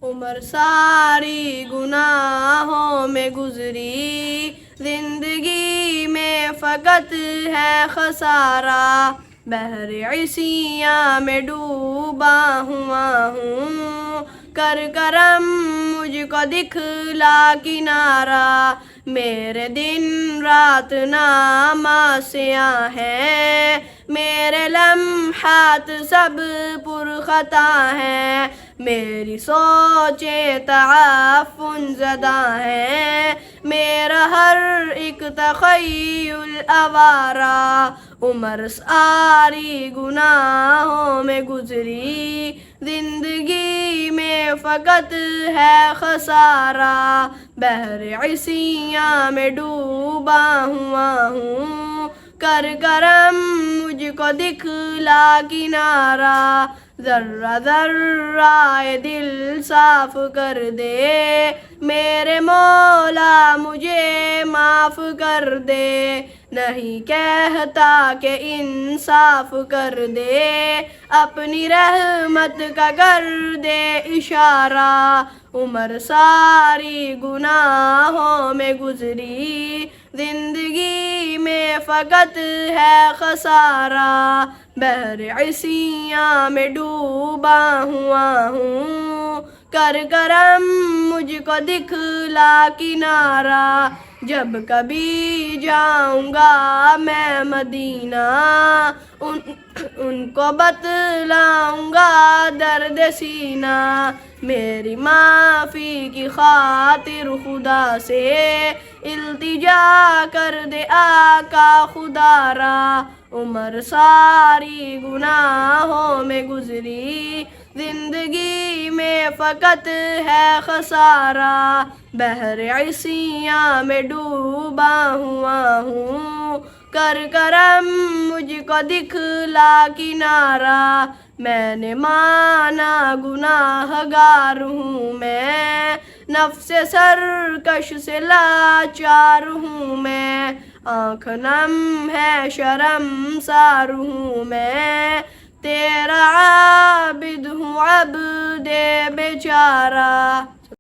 عمر ساری گناہوں میں گزری، زندگی میں فقط ہے خسارہ، بحر عصیاں میں ڈوبا ہوا ہوں، کر کرم مجھ کو دکھلا کنارہ، میرے دن رات نامہ سیاہ ہیں، میرے لمحات سب پر خطا ہیں، میری سوچیں تعفن زدہ ہیں، میرا ہر ایک تخیل آوارہ، عمر ساری گناہوں میں گزری، زندگی میں فقط ہے خسارہ، بحر عصیاں میں ڈوبا ہوا ہوں، کر کرم مجھ کو دکھلا کنارہ، ذرہ ذرہ دل صاف کر دے میرے مولا، مجھے معاف کر دے، نہیں کہتا کہ انصاف کر دے، اپنی رحمت کا کر دے اشارہ، عمر ساری گناہوں میں گزری، زندگی میں فقط ہے خسارہ، بحر عصیاں میں ڈوبا ہوا ہوں، کر کرم مجھ کو دکھلا کنارہ، جب کبھی جاؤں گا میں مدینہ، ان کو بتلاؤں گا درد سینہ، میری معافی کی خاطر خدا سے التجا کر دے آقا خدا را، عمر ساری گناہوں میں گزری، زندگی میں فقط ہے خسارہ، بحر عصیاں میں ڈوبا ہوا ہوں، کر کرم مجھ کو دکھلا کنارہ، میں نے مانا گناہ گار ہوں میں، نفس سرکش سے لاچار ہوں میں، آنکھ نم ہے شرمسار ہوں میں، تیرا عابد ہوں عبد بیچارہ۔